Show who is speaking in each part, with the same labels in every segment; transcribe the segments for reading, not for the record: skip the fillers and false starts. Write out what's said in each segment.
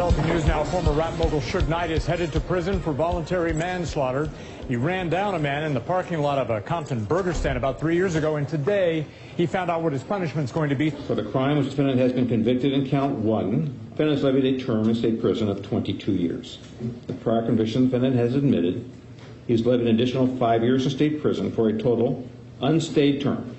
Speaker 1: Developing news now, former rap mogul Suge Knight is headed to prison for voluntary manslaughter. He ran down a man in the parking lot of a Compton burger stand about 3 years ago, and today he found out what his punishment's going to be.
Speaker 2: For the crime, the defendant has been convicted in count 1. The defendant is levied a term in state prison of 22 years. The prior conviction, the defendant has admitted he's levied an additional 5 years in state prison for a total unstayed term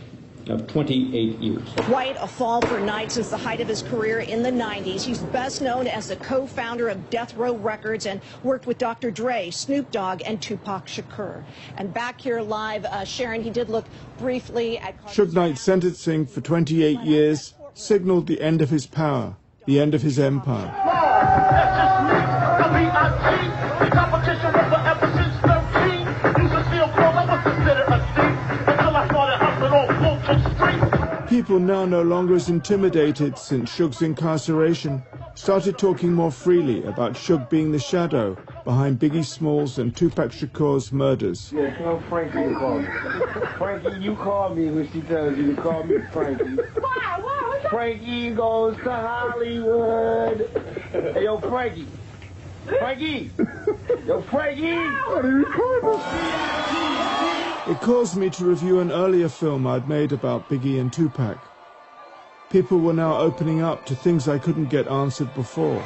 Speaker 2: of 28 years.
Speaker 3: Quite a fall for Knight since the height of his career in the 90s. He's best known as the co-founder of Death Row Records and worked with Dr. Dre, Snoop Dogg, and Tupac Shakur. And back here live, Sharon, he did look briefly at...
Speaker 4: Suge Knight's sentencing for 28 years signaled the end of his power, the end of his empire. People now no longer as intimidated since Suge's incarceration started talking more freely about Suge being the shadow behind Biggie Smalls and Tupac Shakur's murders.
Speaker 5: Yeah, tell Frankie to call me. Frankie, you call me when she tells you to call me Frankie. Why? Frankie goes to Hollywood. Hey, yo, Frankie. Frankie. Yo, Frankie. What are you recording?
Speaker 4: It caused me to review an earlier film I'd made about Biggie and Tupac. People were now opening up to things I couldn't get answered before.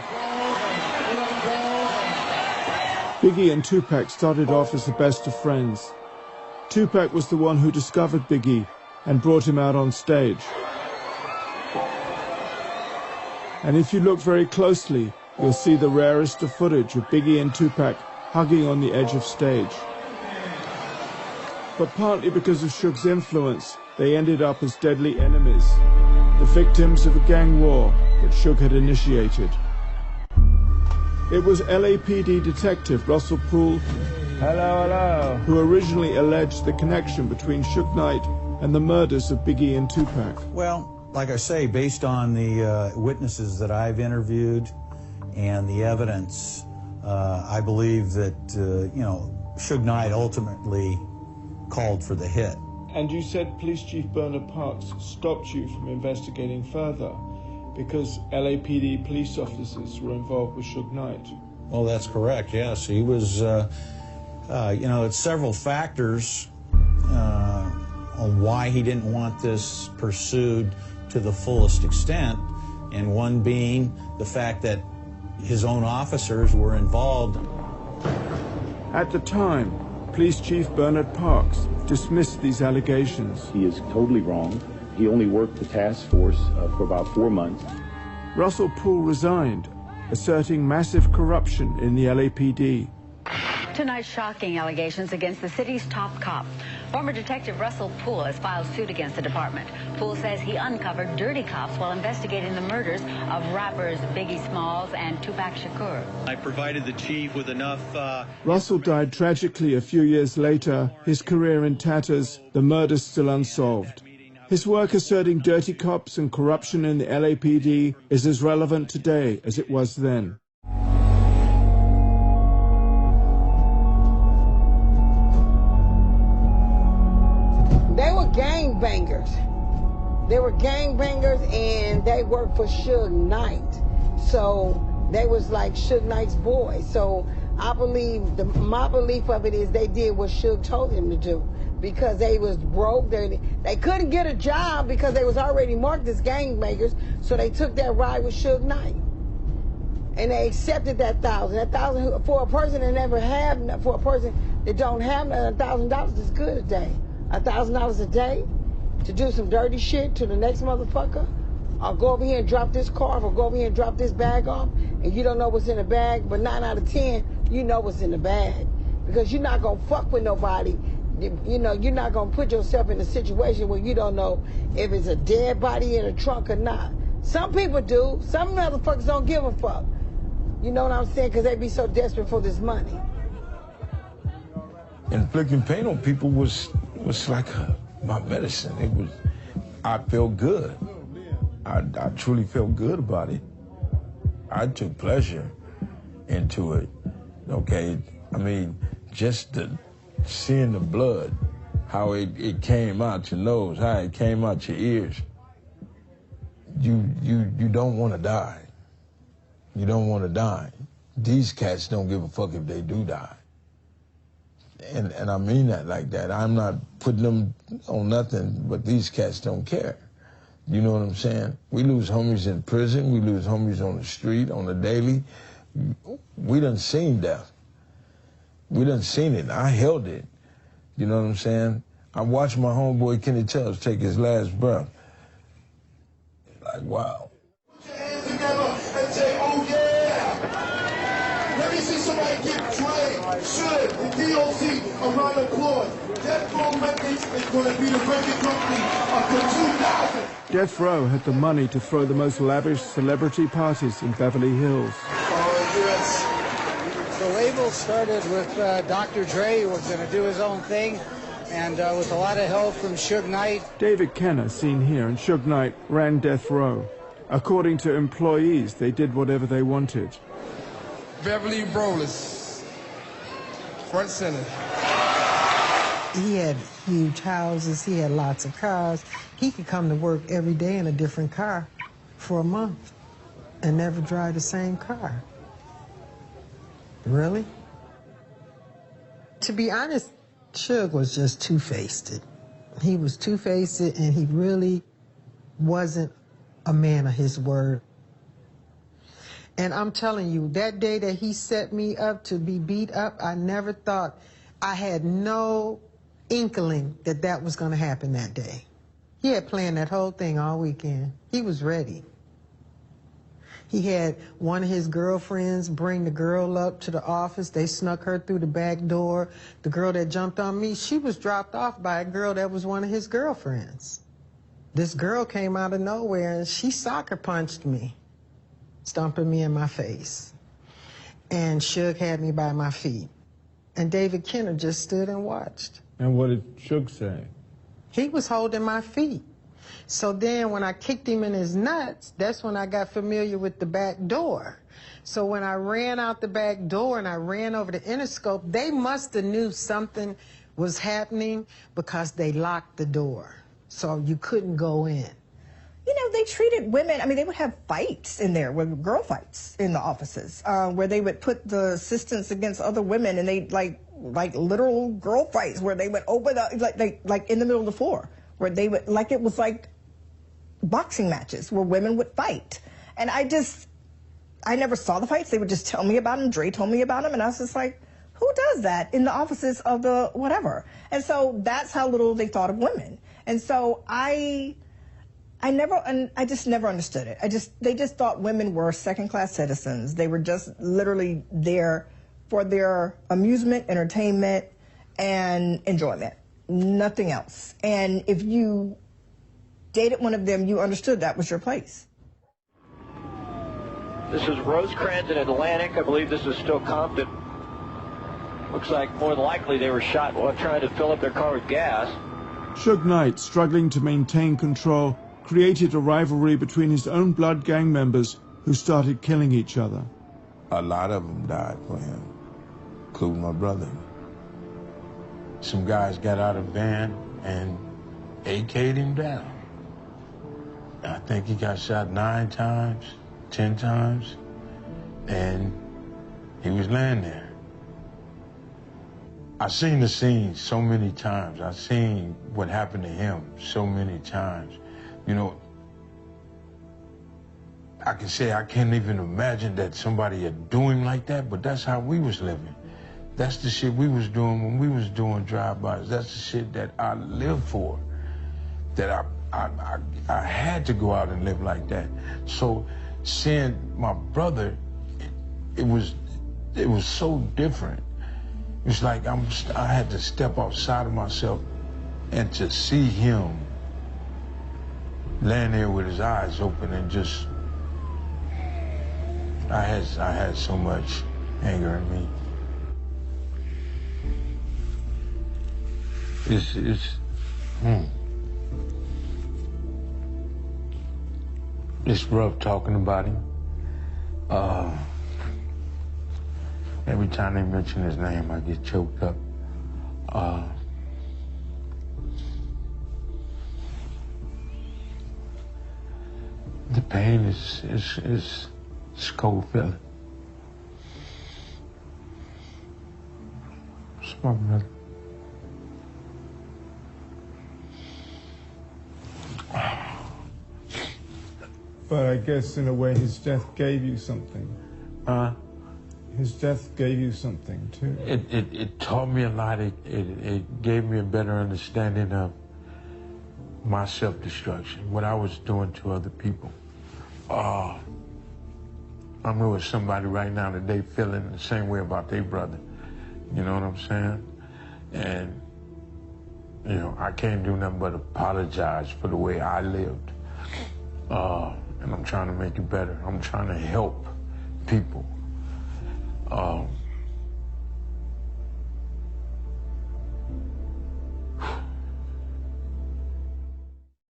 Speaker 4: Biggie and Tupac started off as the best of friends. Tupac was the one who discovered Biggie and brought him out on stage. And if you look very closely, you'll see the rarest of footage of Biggie and Tupac hugging on the edge of stage. But partly because of Suge's influence, they ended up as deadly enemies, the victims of a gang war that Suge had initiated. It was LAPD detective Russell Poole who originally alleged the connection between Suge Knight and the murders of Biggie and Tupac.
Speaker 6: Well, like I say, based on the witnesses that I've interviewed and the evidence, I believe that, Suge Knight ultimately called for the hit.
Speaker 4: And you said Police Chief Bernard Parks stopped you from investigating further because LAPD police officers were involved with Suge Knight.
Speaker 6: Well, that's correct, yes. He was, it's several factors on why he didn't want this pursued to the fullest extent, and one being the fact that his own officers were involved.
Speaker 4: At the time, Police Chief Bernard Parks dismissed these allegations.
Speaker 7: He is totally wrong. He only worked the task force for about 4 months.
Speaker 4: Russell Poole resigned, asserting massive corruption in the LAPD.
Speaker 8: Tonight's shocking allegations against the city's top cop. Former Detective Russell Poole has filed suit against the department. Poole says he uncovered dirty cops while investigating the murders of rappers Biggie Smalls and Tupac Shakur.
Speaker 9: I provided the chief with enough...
Speaker 4: Russell died tragically a few years later, his career in tatters, the murders still unsolved. His work asserting dirty cops and corruption in the LAPD is as relevant today as it was then.
Speaker 10: They were gangbangers. They were gangbangers, and they worked for Suge Knight. So they was like Suge Knight's boys. So I believe, my belief of it is they did what Suge told them to do, because they was broke. They couldn't get a job because they was already marked as gangbangers. So they took that ride with Suge Knight, and they accepted that $1,000. That $1,000 for a person that never have, for a person that don't have $1,000 is good a day. $1,000 a day to do some dirty shit to the next motherfucker, or go over here and drop this car, or go over here and drop this bag off, and you don't know what's in the bag, but 9 out of 10, you know what's in the bag, because you're not gonna fuck with nobody. You're not gonna put yourself in a situation where you don't know if it's a dead body in a trunk or not. Some people do. Some motherfuckers don't give a fuck. You know what I'm saying? Because they be so desperate for this money.
Speaker 11: Inflicting pain on people was like my medicine. I felt good. I truly felt good about it. I took pleasure into it. Okay, I mean, just seeing the blood, how it came out your nose, how it came out your ears. You don't want to die. You don't want to die. These cats don't give a fuck if they do die. And I mean that like that. I'm not putting them on nothing, but these cats don't care. You know what I'm saying? We lose homies in prison. We lose homies on the street, on the daily. We done seen death. We done seen it. I held it. You know what I'm saying? I watched my homeboy Kenny Tubbs take his last breath. Like, wow.
Speaker 12: Put your hands together and say, oh yeah! Let me see somebody get Dre, Suge, and DOC a round of applause. Death Row Records is going to be the record company of the 2000s.
Speaker 4: Death Row had the money to throw the most lavish celebrity parties in Beverly Hills.
Speaker 12: Oh, yes.
Speaker 13: The label started with Dr. Dre, who was going to do his own thing, and with a lot of help from Suge Knight.
Speaker 4: David Kenner, seen here, and Suge Knight ran Death Row. According to employees, they did whatever they wanted.
Speaker 14: Beverly Brothers, front center.
Speaker 10: He had huge houses, he had lots of cars. He could come to work every day in a different car for a month and never drive the same car. Really? To be honest, Suge was just two-faced. He was two-faced, and he really wasn't a man of his word. And I'm telling you, that day that he set me up to be beat up, I never thought, I had no inkling that that was going to happen that day. He had planned that whole thing all weekend. He was ready. He had one of his girlfriends bring the girl up to the office. They snuck her through the back door. The girl that jumped on me, she was dropped off by a girl that was one of his girlfriends. This girl came out of nowhere and she soccer punched me, stomping me in my face. And Suge had me by my feet. And David Kenner just stood and watched.
Speaker 4: And what did Suge say?
Speaker 10: He was holding my feet. So then when I kicked him in his nuts, that's when I got familiar with the back door. So when I ran out the back door and I ran over the Interscope, they must have knew something was happening because they locked the door. So you couldn't go in.
Speaker 15: You know, they treated women, I mean, they would have fights in there, with girl fights in the offices, where they would put the assistants against other women, and they like literal girl fights where they would open up, like in the middle of the floor, where they would, like it was like boxing matches where women would fight. And I never saw the fights. They would just tell me about them. Dre told me about them, and I was just like, who does that in the offices of the whatever? And so that's how little they thought of women. And so I just never understood it. They just thought women were second-class citizens. They were just literally there for their amusement, entertainment, and enjoyment. Nothing else. And if you dated one of them, you understood that was your place.
Speaker 16: This is Rosecrans and Atlantic. I believe this is still Compton. Looks like more than likely they were shot while trying to fill up their car with gas.
Speaker 4: Suge Knight, struggling to maintain control, created a rivalry between his own blood gang members who started killing each other.
Speaker 11: A lot of them died for him, including my brother. Some guys got out of the van and AK'd him down. I think he got shot 9 times, 10 times, and he was laying there. I've seen the scene so many times. I've seen what happened to him so many times. You know, I can say I can't even imagine that somebody would do him like that, but that's how we was living. That's the shit we was doing when we was doing drive-bys. That's the shit that I lived for, that I had to go out and live like that. So seeing my brother, it was so different. It's like I had to step outside of myself and to see him laying there with his eyes open and just, I had so much anger in me. It's rough talking about him. Every time they mention his name, I get choked up. The pain is It's a cold feeling. It's my brother.
Speaker 4: But I guess in a way his death gave you something. His death gave you something too.
Speaker 11: It taught me a lot. It gave me a better understanding of my self-destruction, what I was doing to other people. I'm with somebody right now that they feeling the same way about their brother. You know what I'm saying? And, you know, I can't do nothing but apologize for the way I lived. And I'm trying to make it better. I'm trying to help people.